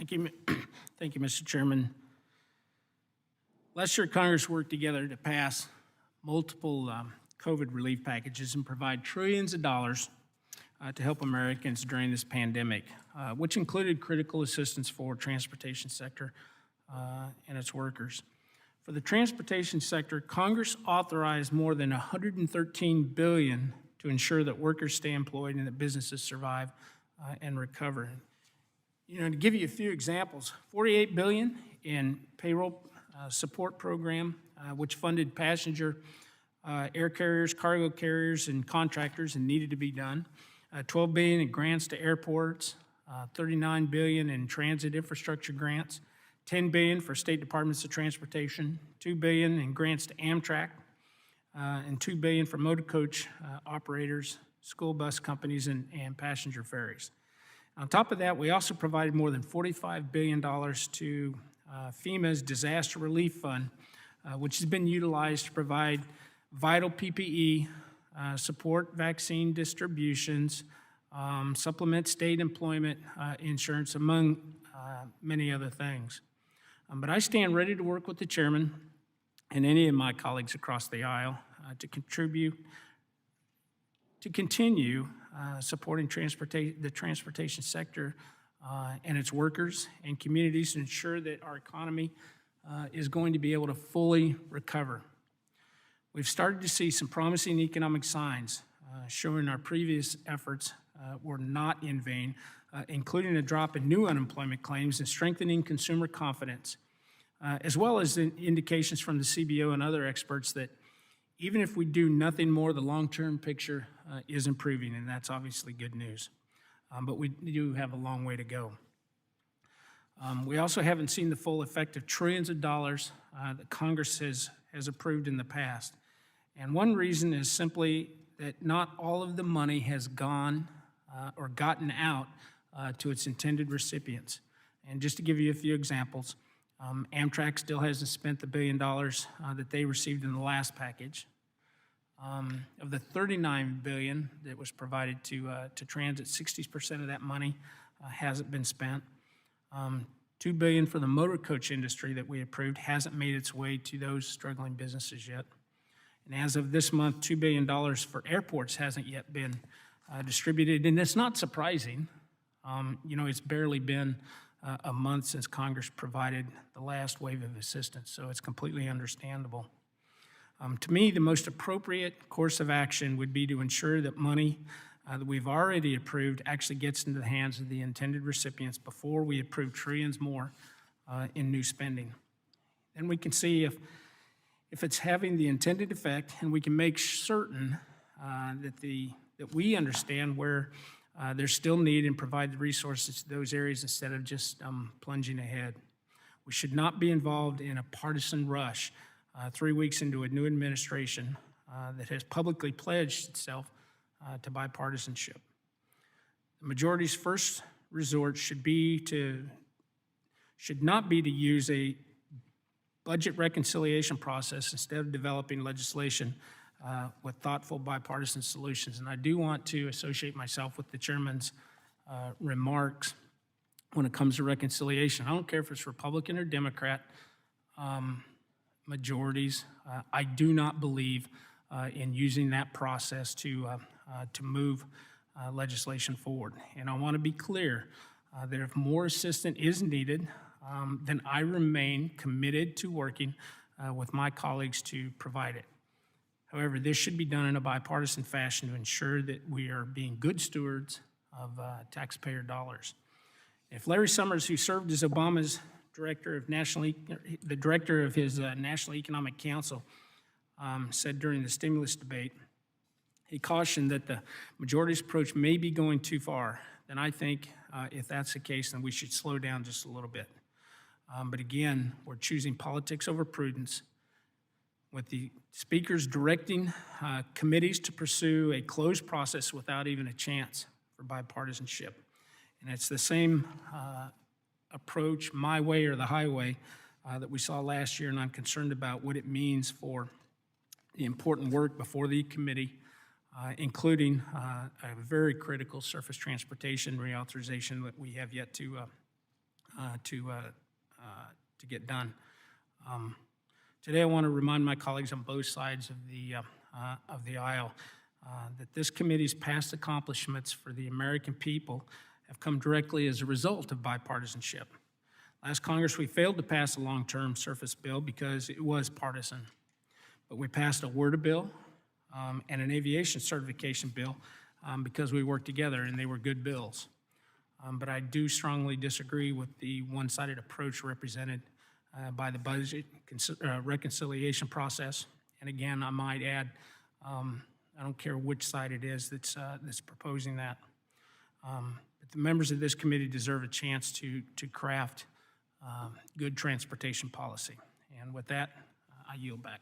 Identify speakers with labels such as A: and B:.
A: Thank you, thank you, Mr. Chairman. Last year, Congress worked together to pass multiple COVID relief packages and provide trillions of dollars to help Americans during this pandemic, which included critical assistance for transportation sector and its workers. For the transportation sector, Congress authorized more than $113 billion to ensure that workers stay employed and that businesses survive and recover. You know, to give you a few examples, $48 billion in payroll support program, which funded passenger air carriers, cargo carriers, and contractors and needed to be done. $12 billion in grants to airports, $39 billion in transit infrastructure grants, $10 billion for state departments of transportation, $2 billion in grants to Amtrak, and $2 billion for motor coach operators, school bus companies, and passenger ferries. On top of that, we also provided more than $45 billion to FEMA's Disaster Relief Fund, which has been utilized to provide vital PPE, support vaccine distributions, supplement state employment insurance, among many other things. But I stand ready to work with the chairman and any of my colleagues across the aisle to continue supporting the transportation sector and its workers and communities to ensure that our economy is going to be able to fully recover. We've started to see some promising economic signs showing our previous efforts were not in vain, including a drop in new unemployment claims and strengthening consumer confidence, as well as indications from the CBO and other experts that even if we do nothing more, the long-term picture is improving, and that's obviously good news. But we do have a long way to go. We also haven't seen the full effect of trillions of dollars that Congress has approved in the past. And one reason is simply that not all of the money has gone or gotten out to its intended recipients. And just to give you a few examples, Amtrak still hasn't spent the $1 billion that they received in the last package. Of the $39 billion that was provided to transit, 60% of that money hasn't been spent. $2 billion for the motor coach industry that we approved hasn't made its way to those struggling businesses yet. And as of this month, $2 billion for airports hasn't yet been distributed, and it's not surprising. You know, it's barely been a month since Congress provided the last wave of assistance, so it's completely understandable. To me, the most appropriate course of action would be to ensure that money that we've already approved actually gets into the hands of the intended recipients before we approve trillions more in new spending. Then we can see if it's having the intended effect, and we can make certain that we understand where there's still need and provide the resources to those areas instead of just plunging ahead. We should not be involved in a partisan rush 3 weeks into a new administration that has publicly pledged itself to bipartisanship. The majority's first resort should not be to use a budget reconciliation process instead of developing legislation with thoughtful bipartisan solutions. And I do want to associate myself with the chairman's remarks when it comes to reconciliation. I don't care if it's Republican or Democrat majorities. I do not believe in using that process to move legislation forward. And I want to be clear that if more assistance is needed, then I remain committed to working with my colleagues to provide it. However, this should be done in a bipartisan fashion to ensure that we are being good stewards of taxpayer dollars. If Larry Summers, who served as Obama's director of the director of his National Economic Council, said during the stimulus debate, he cautioned that the majority's approach may be going too far. Then I think if that's the case, then we should slow down just a little bit. But again, we're choosing politics over prudence, with the speakers directing committees to pursue a closed process without even a chance for bipartisanship. And it's the same approach, my way or the highway, that we saw last year, and I'm concerned about what it means for the important work before the committee, including a very critical surface transportation reauthorization that we have yet to to get done. Today, I want to remind my colleagues on both sides of the aisle that this committee's past accomplishments for the American people have come directly as a result of bipartisanship. Last Congress, we failed to pass a long-term surface bill because it was partisan. But we passed a WRDA bill and an aviation certification bill because we worked together and they were good bills. But I do strongly disagree with the one-sided approach represented by the budget reconciliation process. And again, I might add, I don't care which side it is that's proposing that. But the members of this committee deserve a chance to craft good transportation policy. And with that, I yield back.